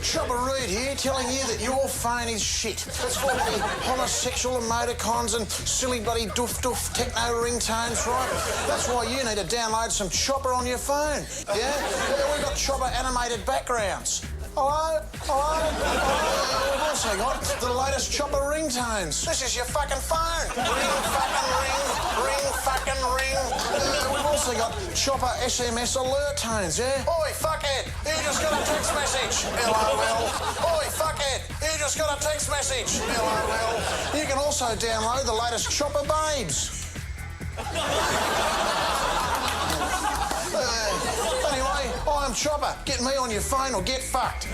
Chopper Reed here, telling you that your phone is shit. It's full of the homosexual emoticons and silly bloody doof techno ringtones, right? That's why you need to download some Chopper on your phone, yeah? We've got Chopper animated backgrounds. Hello? We've also got the latest Chopper ringtones. This is your fucking phone. Ring fucking ring. We've also got Chopper SMS alert tones, yeah? Oi, fuckhead, you just got a text message. LOL. Oi, fuckhead, you just got a text message. LOL. You can also download the latest Chopper babes. Anyway, I'm Chopper. Get me on your phone or get fucked.